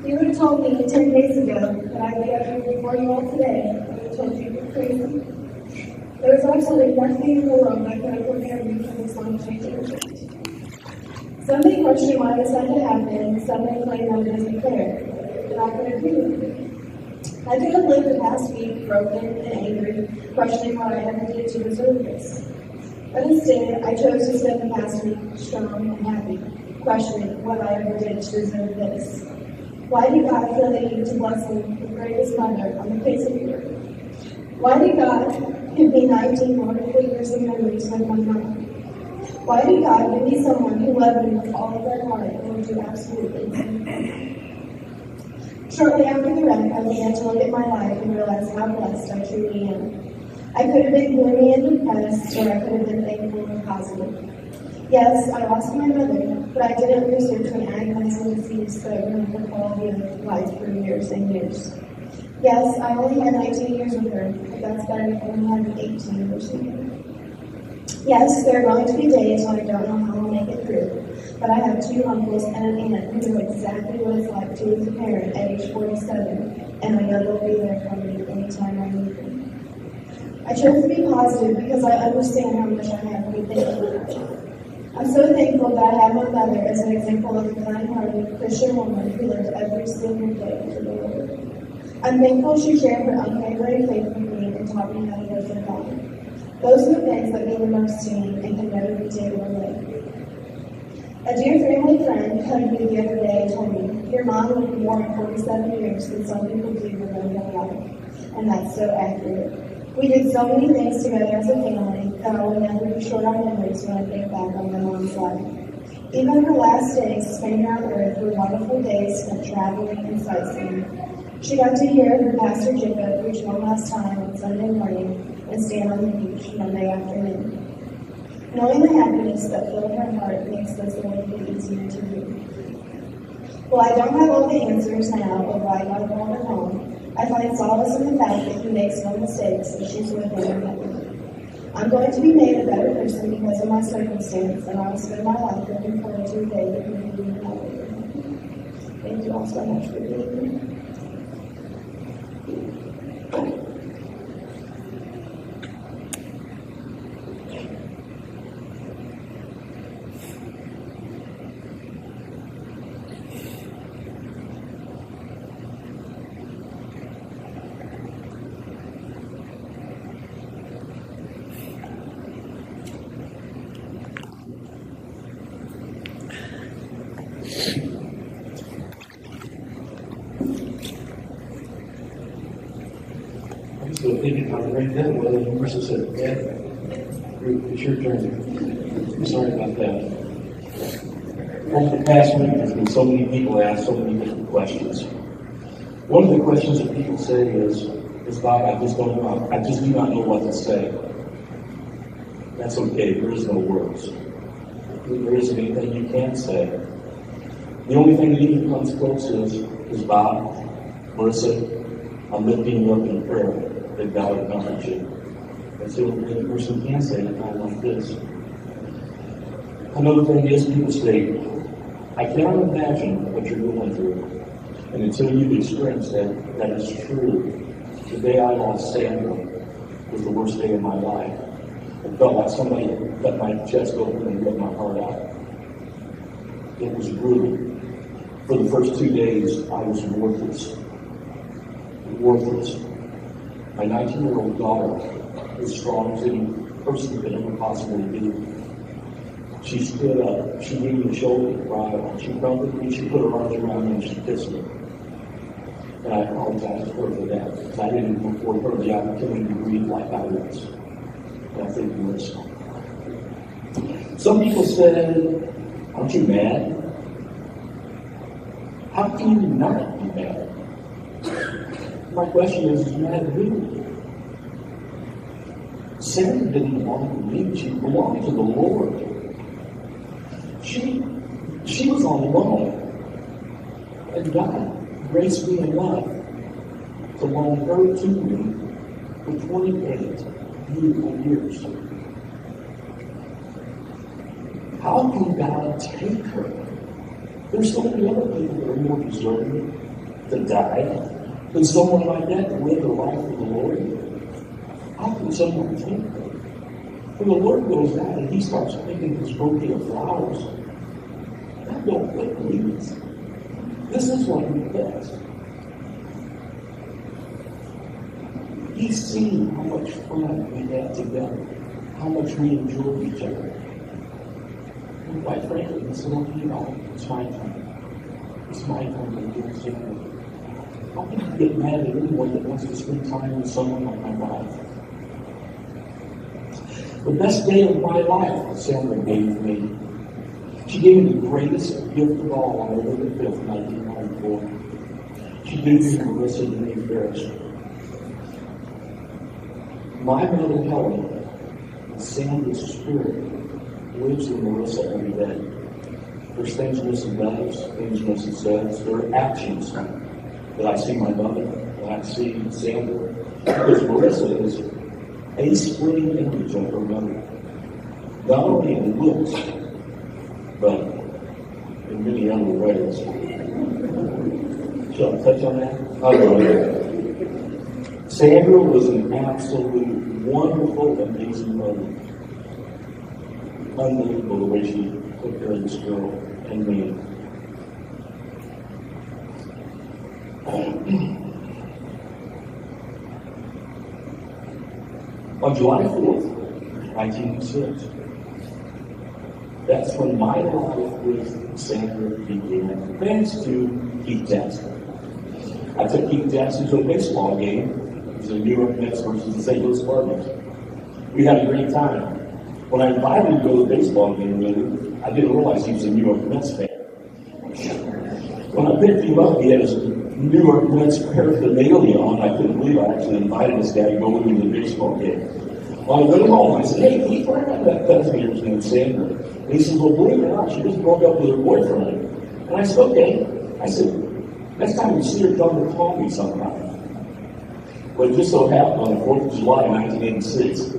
If you would have told me 10 days ago that I'd be up here before you all today, I would have told you you're crazy. There was absolutely nothing in the world that could have prepared me for this life-changing event. Some may question why this had to happen, and some may claim that it isn't fair, and I can agree with you. I could have lived the past week broken and angry, questioning what I ever did to deserve this. But instead, I chose to spend the past week strong and happy, questioning what I ever did to deserve this. Why did God feel the need to bless me with the greatest mother on the face of the earth? Why did God give me 19 wonderful years of memories with my mom? Why did God give me someone who loved me with all of their heart and would do absolutely anything? Shortly after the wreck, I began to look at my life and realize how blessed I truly am. I could have been gloomy and depressed, or I could have been thankful and positive. Yes, I lost my mother, but I didn't lose her to an agonizing disease that ruined her quality of life for years and years. Yes, I only had 19 years with her, but that's better than only having 18 years with her. Yes, there are going to be days when I don't know how I'll make it through, but I have 2 uncles and an aunt who know exactly what it's like to lose a parent at age 47, and I know they'll be there for me anytime I need them. I chose to be positive because I understand how much I have to be thankful for. I'm so thankful that I have my mother as an example of a kind-hearted Christian woman who lived every single day for the Lord. I'm thankful she shared her unwavering faith with me and taught me how to live for God. Those are the things that mean the most to me and can never be taken away. A dear family friend hugged me the other day and told me, "Your mom lived more than 47 years than some people do in their whole life." And that's so accurate. We did so many things together as a family that I will never be short on memories when I think back on my mom's life. Even her last days spent here on earth were wonderful days spent traveling and sightseeing. She got to hear her pastor Jacob preach one last time on Sunday morning and stand on the beach Monday afternoon. Knowing the happiness that filled her heart makes this a little bit easier to do. Well, I don't have all the answers now of why God brought her home. I find solace in the fact that He makes no mistakes and she's with Him in heaven. I'm going to be made a better person because of my circumstance, and I will spend my life looking forward to a day that we can be in heaven. Thank you all so much for being here. So thinking about it right then, whether Marissa said, "Dad, it's your turn." I'm sorry about that. Over the past week, there's been so many people ask so many different questions. One of the questions that people say is Bob, I just don't know. I just do not know what to say. That's okay. There is no words. There isn't anything you can say. The only thing that even comes close is Bob, Marissa, I'm lifting you up in prayer. That God would comfort you. That's the only thing a person can say in a time like this. Another thing is, people say, I cannot imagine what you're going through. And until you've experienced that is true. The day I lost Sandra was the worst day of my life. It felt like somebody cut my chest open and ripped my heart out. It was brutal. For the first 2 days, I was worthless. Worthless. My 19-year-old daughter was strong as any person could ever possibly be. She stood up, she gave me a shoulder to cry on, she comforted me, she put her arms around me, and she kissed me. And I apologize to her for that, because I didn't afford her the opportunity to grieve like I was. And I think you were. Some people said, aren't you mad? How can you not be mad? My question is mad who? Sandra didn't belong to me, she belonged to the Lord. She was on loan. And God graced me enough to loan her to me for 28 beautiful years. How can God take her? There's so many other people that are more deserving. to die than someone like that to live their life for the Lord? How can someone think that? When the Lord goes out and he starts picking his bouquet of flowers, that don't fit leaves. This is what he does. He's seen how much fun we have together, how much we enjoy each other. And quite frankly, he said, okay, it's my time. It's my time to do something. How can you get mad at anyone that wants to spend time with someone like my wife? The best day of my life, Sandra gave me. She gave me the greatest gift of all on November 5th, 1994. She gave me Marissa and Farris. My mother Helen, Sandra's spirit, lives in Marissa every day. There's things Marissa does, things Marissa says, there are actions that I see my mother, that I see Sandra. Because Marissa is a splitting image of her mother. Not only in looks, but in many other ways. Shall I touch on that? I will. Sandra was an absolute, wonderful, amazing mother. Unbelievable the way she took care of this girl and me. On July 4th, 1906, that's when my life with Sandra began, thanks to Keith Jackson. I took Keith Jackson to a baseball game. It was the New York Mets versus the St. Louis Cardinals. We had a great time. When I invited him to go to the baseball game with him, I didn't realize he was a New York Mets fan. When I picked him up, he had his New York Mets paraphernalia on. I couldn't believe I actually invited this guy to go with me to the baseball game. When I went home, I said, hey, Keith, where did that cousin here named Sandra? And he said, well, believe it or not, she just broke up with her boyfriend. And I said, okay. I said, next time you see her, tell her to call me sometime. But it just so happened on the 4th of July, 1986,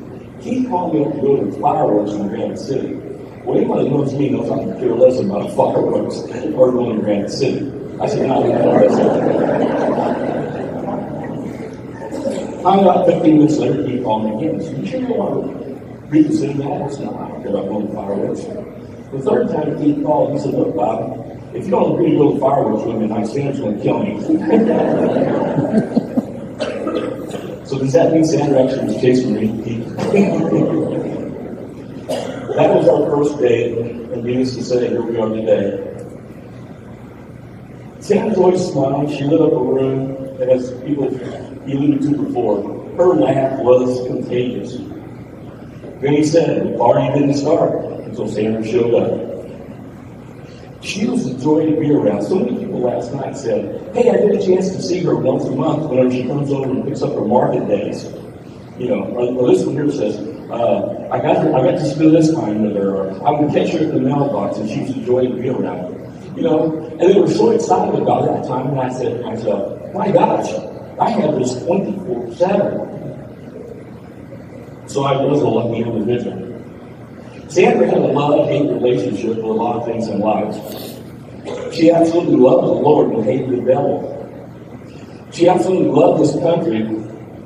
Keith called me up to go to the fireworks in Granite City. Well, anyone that knows me knows I can care less about fireworks or going to Granite City. I said, no, I'm about 15 minutes later, Keith called me again. He said, you sure you want to reconsider that? I said, no, I don't care about going to fireworks. The third time Keith called, he said, look, Bob, if you don't agree to go to fireworks with me, my Sandra's going to kill me. So does that mean Sandra actually was chasing me? That was our first date, and needless to say, here we are today. Sandra's always smiling. She lit up a room, and as people alluded to before, her laugh was contagious. Then he said, the party didn't start until Sandra showed up. She was a joy to be around. So many people last night said, hey, I get a chance to see her once a month whenever she comes over and picks up her market days. You know, or this one here says, I got to spend this time with her, or I would catch her at the mailbox and she was a joy to be around. You know, and they were so excited about that time, and I said to myself, my gosh, I have this 24/7. So I was a lucky individual. Sandra had a love-hate relationship with a lot of things in life. She absolutely loved the Lord and hated the devil. She absolutely loved this country,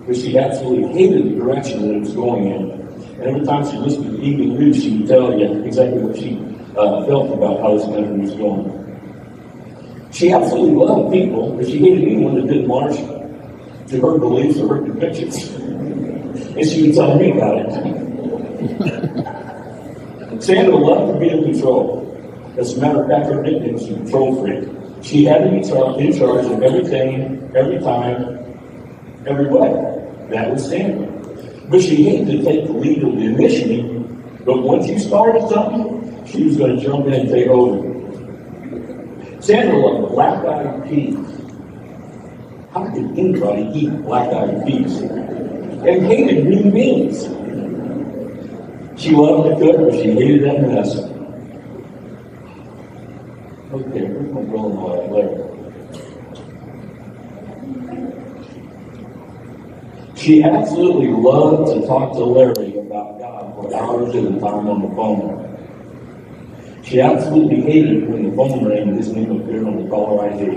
but she absolutely hated the direction that it was going in. And every time she listened to the evening news, she would tell you exactly what she felt about how this country was going. She absolutely loved people, but she hated anyone that didn't march to her beliefs or her convictions. And she would tell me about it. Sandra loved to be in control. As a matter of fact, her nickname was a control freak. She had to be in charge of everything, every time, every way. That was Sandra. But she hated to take the lead of the initiative, but once you started something, she was going to jump in and take over. Sandra loved black-eyed peas. How could anybody eat black-eyed peas? And hated green beans. She loved to cook, but she hated that mess. Okay, where's my brother-in-law later? She absolutely loved to talk to Larry about God for hours at a time on the phone. She absolutely hated when the phone rang and his name appeared on the caller ID.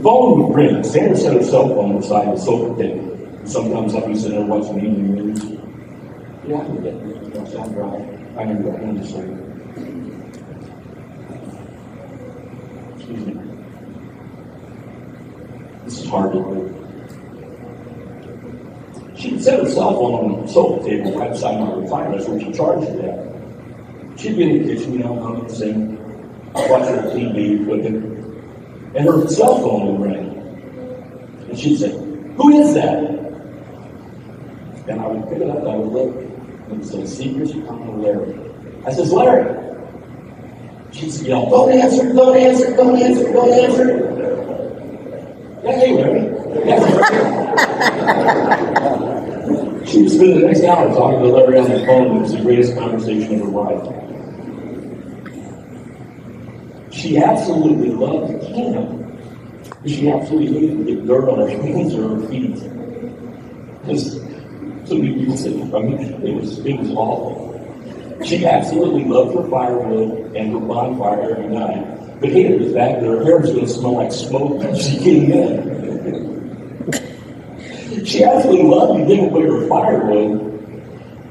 phone would ring. Sandra set her cell phone beside the sofa table. And sometimes I'd be sitting there watching evening news. Yeah, I can get it. Sandra, I remember that one just like, excuse me. This is hard to do. She would set her cell phone on the sofa table right beside my recliner. That's where she charged it at. She'd be in the kitchen, humming, singing, watching her TV, cooking. And her cell phone would ring. And she'd say, "Who is that?" And I would pick it up, I would look, and it said, "Sechrest, from Larry." I says, "Larry." She'd yell, "Don't answer, don't answer, don't answer, don't answer." "Yeah, hey, Larry." She would spend the next hour talking to Larry on the phone. It was the greatest conversation of her life. She absolutely loved camp. She absolutely hated to get dirt on her hands or her feet. Because so many people said, it was awful. She absolutely loved her firewood and her bonfire every night, but hated the fact that her hair was going to smell like smoke when she came in. She absolutely loved to give away her firewood.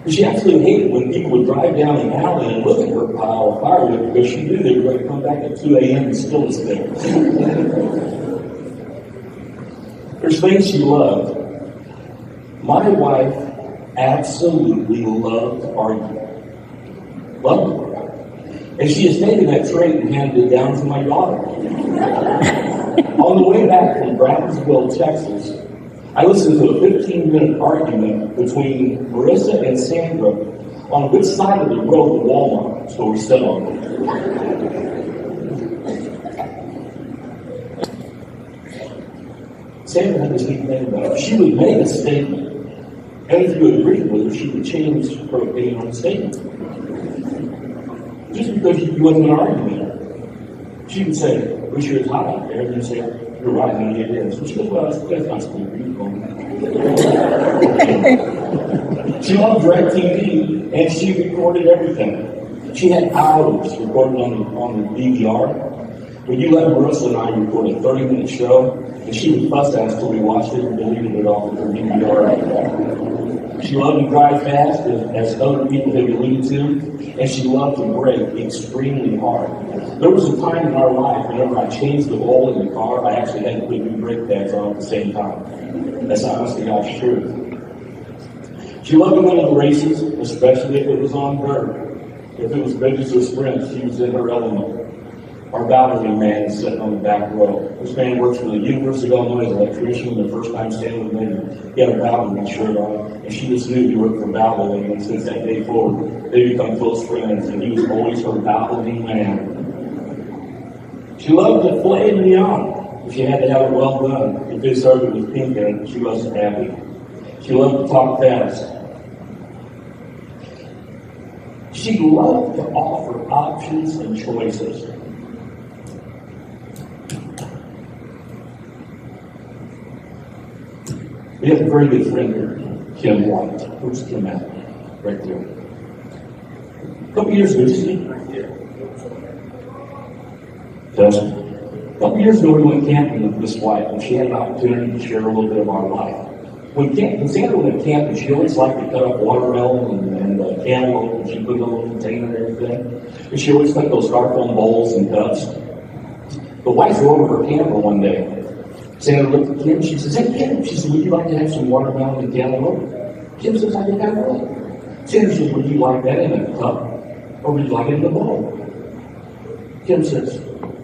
She absolutely hated when people would drive down the alley and look at her pile of firewood because she knew they were going to come back at 2 a.m. and still was there. There's things she loved. My wife absolutely loved arguing. Loved it. And she has taken that trait and handed it down to my daughter. On the way back from Brownsville, Texas, I listened to a 15-minute argument between Marissa and Sandra on which side of the road the Walmart store stood on. Sandra had this neat thing about her. She would make a statement, and if you agreed with her, she would change her opinion on the statement. Just because you wasn't arguing. She would say, "We sure it's hot out there," and you'd say, "You're right, honey, it is." So she goes, "Well, that's not so good. She loved DirecTV, and she recorded everything. She had hours recorded on the DVR. When you let Marissa and I record a 30-minute show, and she would fuss at us till we watched it and deleted it off of her DVR. She loved to drive fast, as other people have alluded to, and she loved to brake extremely hard. There was a time in our life, whenever I changed the oil in the car, I actually had to put new brake pads on at the same time. That's honest to God's truth. She loved to win the races, especially if it was on dirt. If it was midgets or sprints, she was in her element. Our balcony man is sitting on the back row. This man works for the University of Illinois as an electrician. The first time Sandra met him, he had a balcony shirt on, and she just knew he worked for balcony. And since that day forward, they become close friends, and he was always her balcony man. She loved to play in the arm. She had to have it well done. If it started with pink in it, she wasn't happy. She loved to talk fast. She loved to offer options and choices. We have a very good friend here, Kim White. Where's Kim at? Right there. A couple years ago, a couple years ago, we went camping with Miss White, and she had an opportunity to share a little bit of our life. When Sandra went camping, she always liked to cut up watermelon and cantaloupe, and she put in a little container and everything. And she always cut those styrofoam bowls and cups. The wife drove over her camper one day. Sandra looked at Kim, she says, "Hey, Kim," she said, "would you like to have some watermelon and cantaloupe?" Kim says, "I think I would." Sandra says, "Would you like that in a cup, or would you like it in a bowl?" Kim says,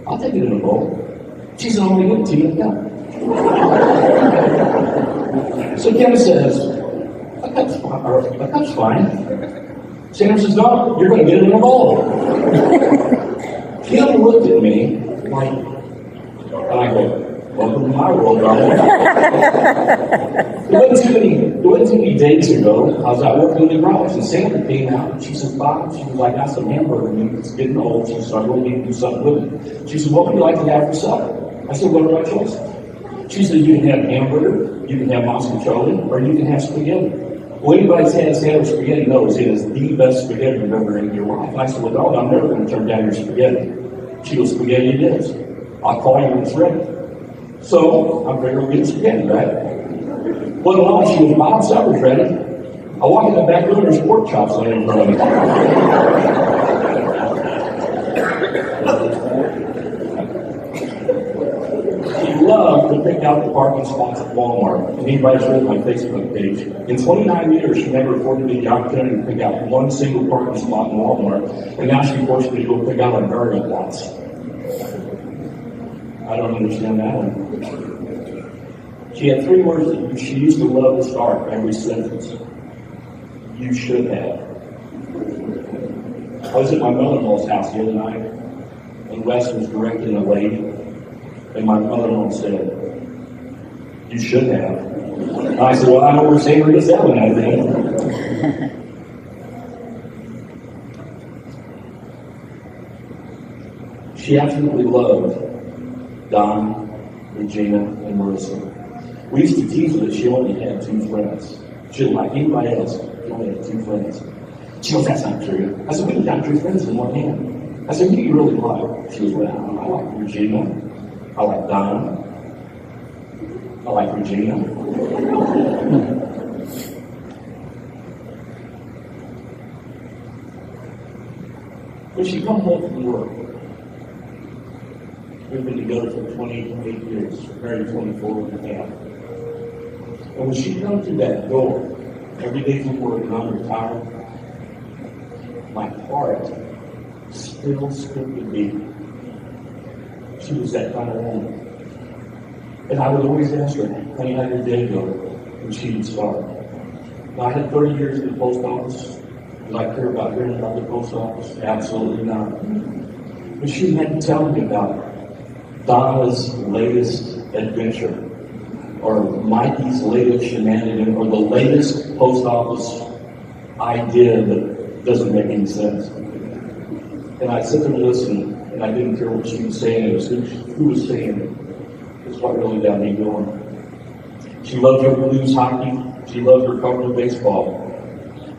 "I'll take it in a bowl." She said, "I'm going to give it to you in a cup." So Kim says, a cup's fine. Sandra says, "No, you're going to get it in a bowl." Kim looked at me like, and I go, "Welcome to my world, darling." It wasn't too many days ago, I was out working in the garage, and Sandra came out, and she said, "Bob," she was like, "I got some hamburger meat, it's getting old." She said, "I really need to do something with it." She said, "What would you like to have for supper?" I said, "What are my choices?" She said, "You can have hamburger, you can have mascarpone, or you can have spaghetti." Well, anybody's had Sandra spaghetti knows it is the best spaghetti you've ever had in your life. I said, "Well, no, I'm never going to turn down your spaghetti." She goes, "Spaghetti it is. I'll call you when it's ready." So I'm figuring we'll get some candy, right? Well, while she was Mom, supper's ready. I walk in the back room, there's pork chops laying in front of me. She loved to pick out the parking spots at Walmart, and anybody's read my Facebook page. In 29 years, she never afforded me the opportunity to pick out one single parking spot in Walmart, and now she forced me to go pick out on burial plots. I don't understand that one. She had 3 words that she used to love to start every sentence. You should have. I was at my mother-in-law's house the other night, and Wes was directing a lady, and my mother-in-law said, you should have. And I said, well, I know where Sandra is that one, I think. She absolutely loved Don, Regina, and Marissa. We used to tease her that she only had 2 friends. She didn't like anybody else. She only had 2 friends. She goes, that's not true. I said, we got 2 friends in one hand. I said, who do you really like? She goes, well, I like Regina. I like Don. I like Regina. When she come home from work, we've been together for 28 years, married 24 and a half. And when she comes through that door, every day from work and I'm retired, my heart still skipped a beat. She was that kind of woman. And I would always ask her, honey, how did your day go? And she would start. Now, I had 30 years in the post office. Did I care about hearing about the post office? Absolutely not. But she had to tell me about Donna's latest adventure, or Mikey's latest shenanigan, or the latest post office idea that doesn't make any sense. And I sit there and listen, and I didn't care what she was saying. It was who was saying it. It's what really got me going. She loved her blues hockey. She loved her cover baseball.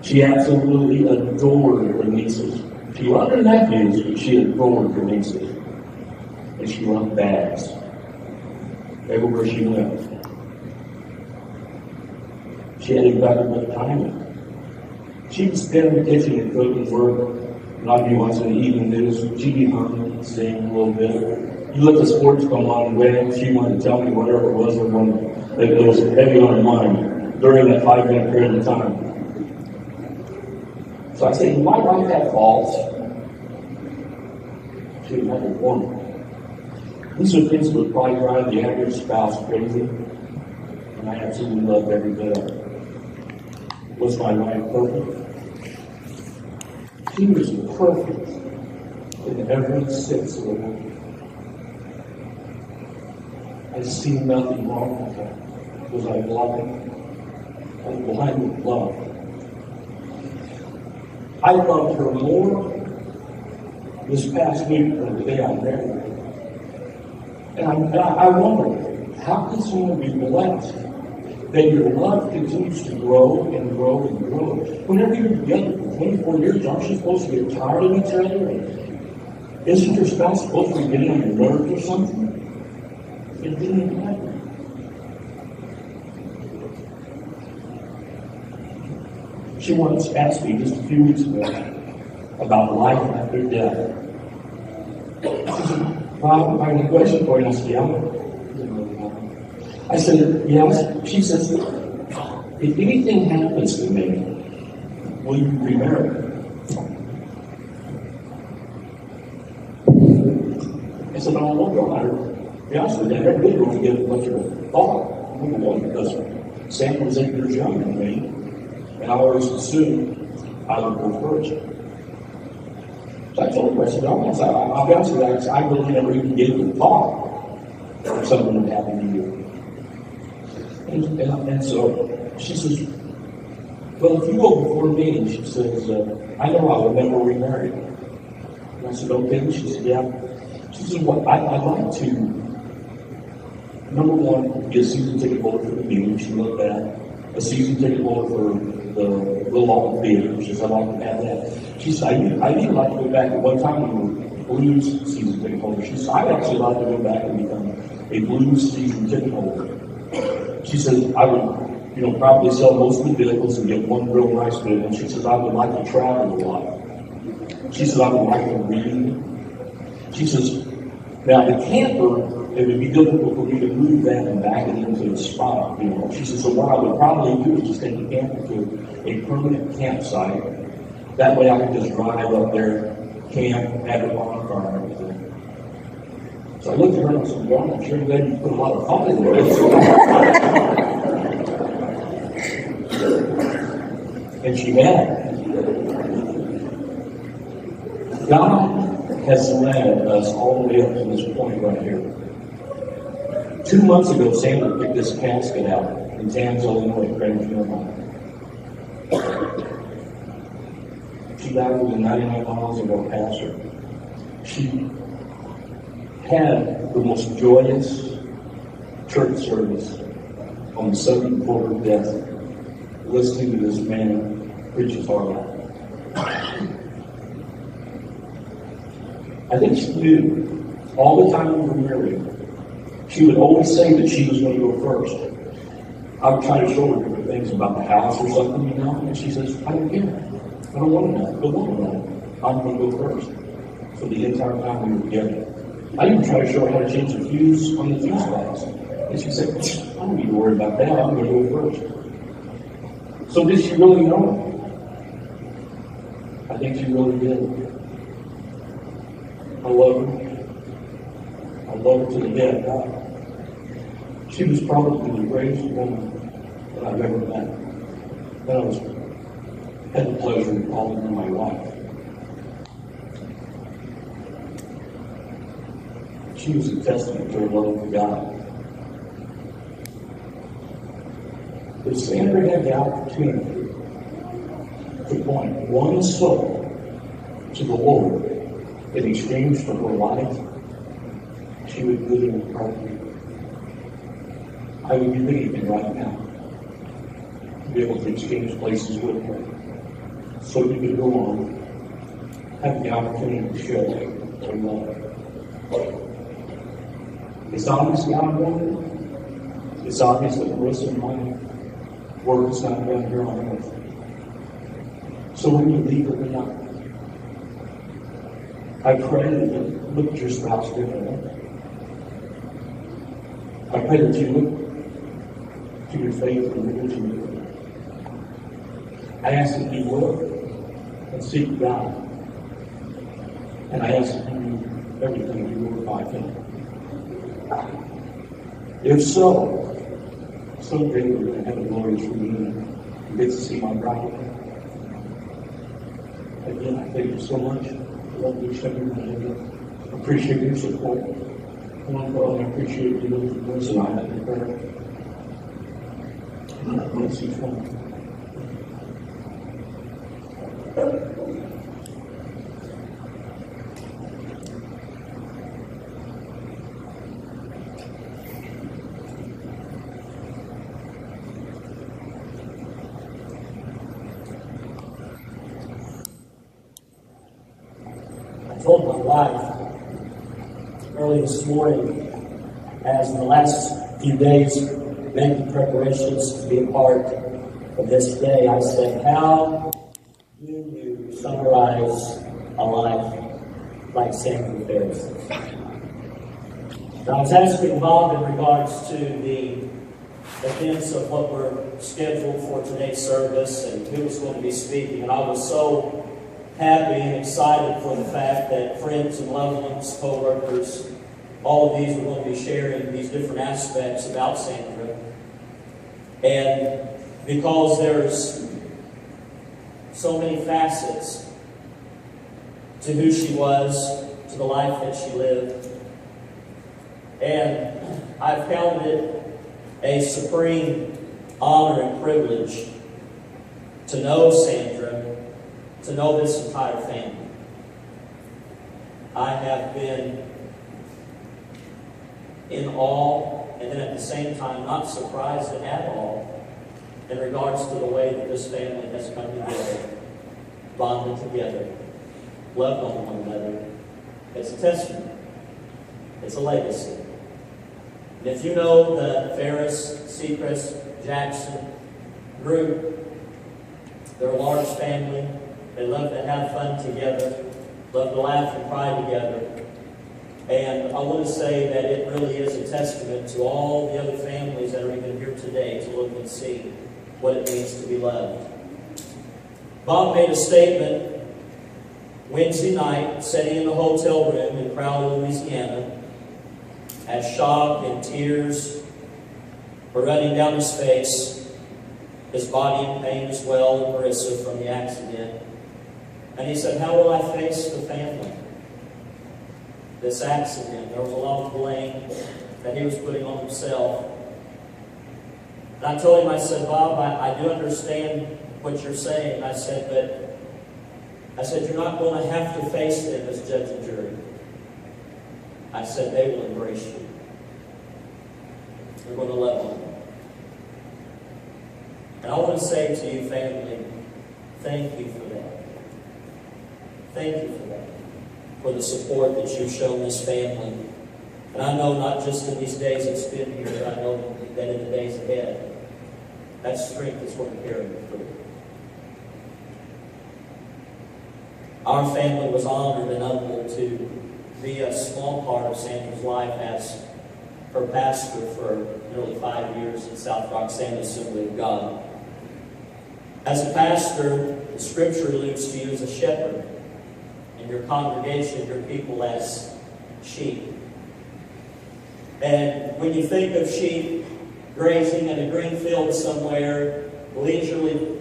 She absolutely adored her nieces. She loved her nephews, but she adored her nieces. And she loved bags. Everywhere she went. She had impeccable timing. She would stand in the kitchen and cook and work. And I'd be watching the evening news. She'd be humming and singing a little bit. You let the sports come on and when she wanted to tell me whatever it was that was heavy on her mind during that 5-minute period of time. So I said, my wife had faults. She didn't have a woman. These are things that would probably drive the average spouse crazy. And I absolutely loved every bit of it. Was my wife perfect? She was perfect in every sense of the word. I see nothing wrong with her. Was I blind? I was blind with love. I loved her more this past week than the day I married her. And I wonder, how can someone be blessed that your love continues to grow and grow and grow? Whenever you're together for 24 years, aren't you supposed to get tired of each other? And isn't your spouse supposed to be getting on your nerves or something? It didn't happen. She once asked me just a few weeks ago about life after death. She said, Bob, I have a question for you. I said, yeah. I said, yes. She says, if anything happens to me, will you remarry? I said, no, I won't go. To be honest with you, I never did really give much of a thought. Number one, because Sandra was 8 years younger than me, and I always assumed I would go first. So I told her, I said, I'll be honest with you, I really never even gave it a thought if something would happen to you. And so she says, well, if you go before me, and she says, I know I will never remarry. And I said, okay. And she said, yeah. She said, well, I'd like to, number one, get a season ticket holder for the meeting. She loved that. A season ticket holder for the Long Theater. She said, I'd like to have that. She said, I'd even like to go back at one time when we were blues season ticket holder. She said, I'd actually like to go back and become a a blues season ticket holder. She says, I would, probably sell most of the vehicles and get one real nice vehicle. She says, I would like to travel a lot. She says, I would like to read. She says, now the camper, it would be difficult for me to move that and back it into the spot, She says, so what I would probably do is just take the camper to a permanent campsite. That way I could just drive up there, camp, have a bonfire and everything. So I looked at her and I said, well, I'm sure that you put a lot of thought into this. And she had. God has led us all the way up to this point right here. 2 months ago, Sandra picked this casket out in Tams, Illinois, at Grand Funeral Home. She died within 99 miles of our pastor. She had the most joyous church service on the Sunday before her death, listening to this man preach his heart out. I think she knew all the time we were married, she would always say that she was going to go first. I would try to show her different things about the house or something, and she says, I don't care. I don't want to know. I don't want to know. I'm going to go first. For the entire time we were together. I even tried to show her how to change the fuse on the fuse box. And she said, I don't need to worry about that. I'm going to go first. So did she really know? I think she really did. I love her. I love her to the death. She was probably the greatest woman that I've ever met. That I had the pleasure of calling her my wife. She was a testament to her love for God. If Sandra had the opportunity to point one soul to the Lord in exchange for her life, she would do it in a heartbeat. I would give anything right now to be able to exchange places with her, so you could go on, have the opportunity to share her love. It's obvious God wanted it. It's obvious that Marissa and my work is not done here on earth. So when you leave her tonight, I pray that you look at your spouse differently. I pray that you look to your faith and religion differently. I ask that you look and seek God. And I ask that you do everything to glorify Him. If so, someday we're going to have a glorious reunion and get to see my bride. Again, I thank you so much. I love you, Sandra. I appreciate your support. I appreciate you looking for us and I have your prayer. Bless each one. I told my wife early this morning, as in the last few days, making preparations to be a part of this day, I said, how do you summarize a life like Sandra Farris? I was asking Bob in regards to the events of what were scheduled for today's service and who was going to be speaking, and I was so happy and excited for the fact that friends and loved ones, co-workers, all of these were going to be sharing these different aspects about Sandra. And because there's so many facets to who she was, to the life that she lived, and I've counted it a supreme honor and privilege to know Sandra, to know this entire family. I have been in awe, and then at the same time not surprised at all in regards to the way that this family has come together, bonded together, loved on one another. It's a testament. It's a legacy. And if you know the Farris, Sechrest, Jackson group, they're a large family. They love to have fun together, love to laugh and cry together. And I want to say that it really is a testament to all the other families that are even here today to look and see what it means to be loved. Bob made a statement Wednesday night, sitting in the hotel room in Crowley, Louisiana, as shock and tears were running down his face, his body in pain as well, and Marissa from the accident. And he said, how will I face the family? This accident, there was a lot of blame that he was putting on himself. And I told him, I said, Bob, I do understand what you're saying. I said, you're not going to have to face them as judge and jury. I said, they will embrace you. They're going to love you. And I want to say to you, family, thank you for that. Thank you for that. For the support that you've shown this family. And I know not just in these days it's been here, but I know that in the days ahead, that strength is going to carry you through. Our family was honored and humbled to be a small part of Sandra's life as her pastor for nearly 5 years in South Rock San Assembly of God. As a pastor, the Scripture alludes to you as a shepherd, and your congregation, your people as sheep. And when you think of sheep grazing in a green field somewhere, leisurely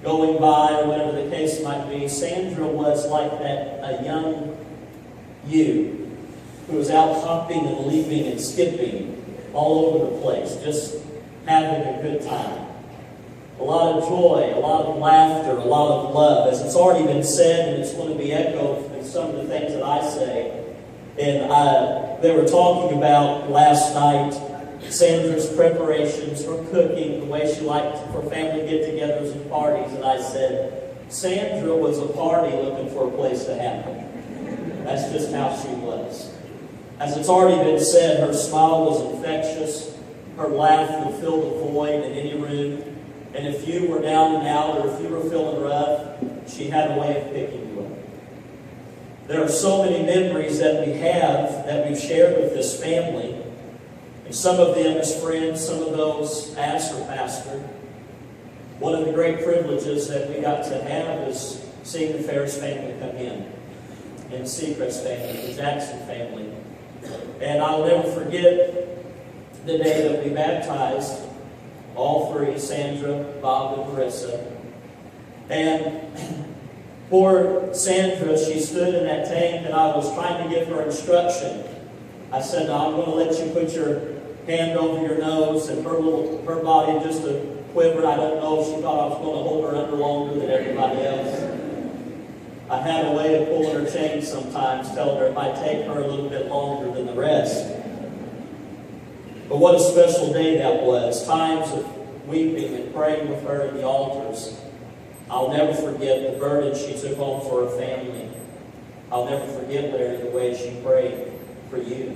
going by, or whatever the case might be, Sandra was like that, a young ewe who was out hopping and leaping and skipping all over the place, just having a good time. A lot of joy, a lot of laughter, a lot of love. As it's already been said, and it's going to be echoed in some of the things that I say. And they were talking about last night Sandra's preparations for cooking, the way she liked for family get-togethers and parties. And I said, Sandra was a party looking for a place to happen. That's just how she was. As it's already been said, her smile was infectious. Her laugh would fill the void in any room. And if you were down and out, or if you were feeling rough, she had a way of picking you up. There are so many memories that we have that we've shared with this family. And some of them as friends, some of those as her pastor. One of the great privileges that we got to have is seeing the Farris family come in. And the Sechrest family, the Jackson family. And I'll never forget the day that we baptized all three, Sandra, Bob, and Marissa. And poor Sandra, she stood in that tank, and I was trying to give her instruction. I said, now I'm going to let you put your hand over your nose, and her body just a quiver. I don't know if she thought I was going to hold her under longer than everybody else. I had a way of pulling her chain sometimes, telling her it might take her a little bit longer than the rest. But what a special day that was. Times of weeping and praying with her in the altars. I'll never forget the burden she took on for her family. I'll never forget, Larry, the way she prayed for you.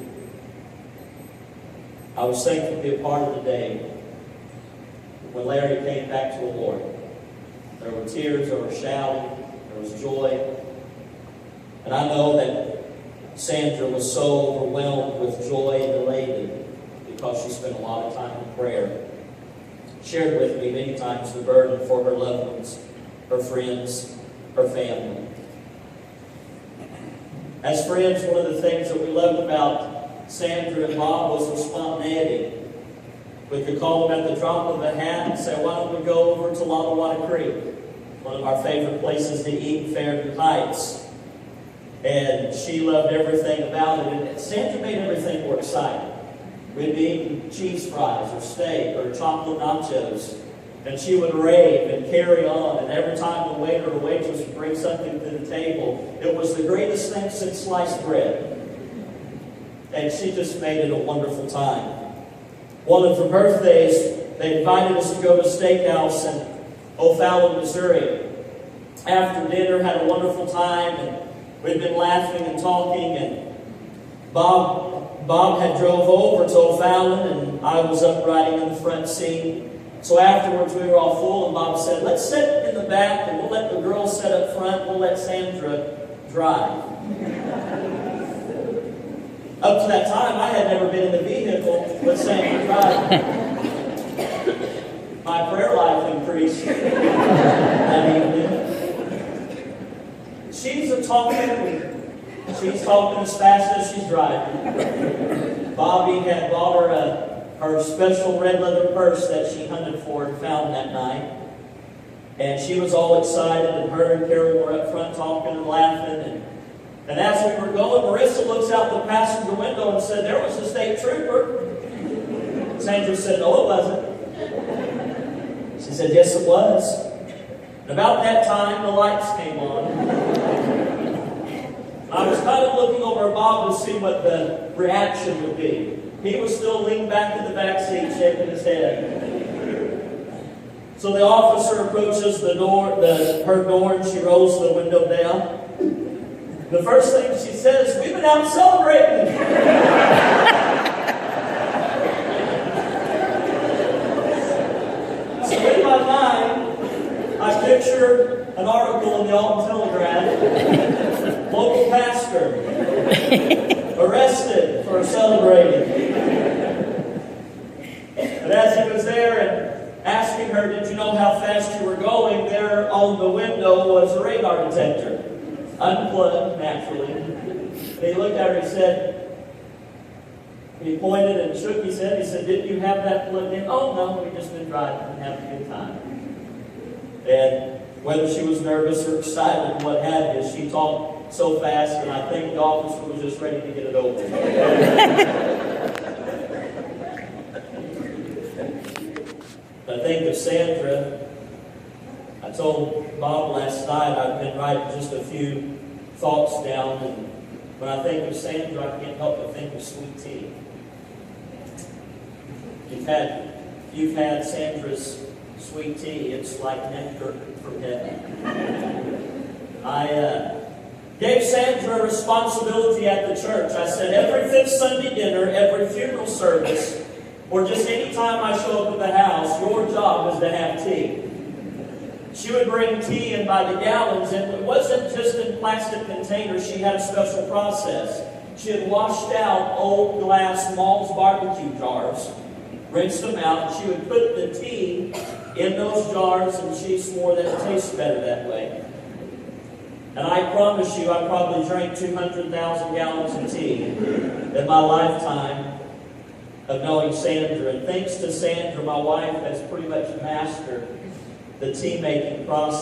I was thankful to be a part of the day when Larry came back to the Lord. There were tears, there was shouting, there was joy. And I know that Sandra was so overwhelmed with joy and elated because she spent a lot of time in prayer. Shared with me many times the burden for her loved ones, her friends, her family. As friends, one of the things that we loved about Sandra and Bob was their spontaneity. We could call them at the drop of a hat and say, why don't we go over to Lottawatta Creek, one of our favorite places to eat in Fairview Heights. And she loved everything about it. And Sandra made everything more exciting. We'd be eating cheese fries or steak or chocolate nachos. And she would rave and carry on. And every time the waiter or waitress would bring something to the table, it was the greatest thing since sliced bread. And she just made it a wonderful time. One of her birthdays, they invited us to go to a steakhouse in O'Fallon, Missouri. After dinner, had a wonderful time, and we'd been laughing and talking, and Bob Bob had drove over to O'Fallon, and I was up riding in the front seat. So afterwards, we were all full, and Bob said, let's sit in the back, and we'll let the girls sit up front. We'll let Sandra drive. Up to that time, I had never been in the vehicle with Sandra driving. My prayer life increased that evening. She's a talker. She's talking as fast as she's driving. Bobby had bought her special red leather purse that she hunted for and found that night. And she was all excited, and her and Carol were up front talking and laughing. And as we were going, Marissa looks out the passenger window and said, there was a state trooper. Sandra said, no, it wasn't. She said, yes, it was. And about that time, the lights came on. I was kind of looking over at Bob to see what the reaction would be. He was still leaning back in the back seat, shaking his head. So the officer approaches her door, and she rolls the window down. The first thing she says, we've been out celebrating. So in my mind, I picture an article in the Alton Telegraph. Local pastor arrested for celebrating. But as he was there and asking her, did you know how fast you were going? There on the window was a radar detector. Unplugged, naturally. And he looked at her and said, he pointed and shook his head. He said, didn't you have that plugged in? Oh, no, we've just been driving and having a good time. And whether she was nervous or excited and what have you, she talked so fast, and I think the officer was just ready to get it over. I think of Sandra. I told Bob last night I've been writing just a few thoughts down, and when I think of Sandra, I can't help but think of sweet tea. You've had Sandra's sweet tea. It's like nectar from heaven. I gave Sandra a responsibility at the church. I said every fifth Sunday dinner, every funeral service, or just any time I show up at the house, your job is to have tea. She would bring tea in by the gallons, and it wasn't just in plastic containers. She had a special process. She had washed out old glass Mall's barbecue jars, rinsed them out, and she would put the tea in those jars, and she swore that it tastes better that way. And I promise you, I probably drank 200,000 gallons of tea in my lifetime of knowing Sandra. And thanks to Sandra, my wife has pretty much mastered the tea-making process.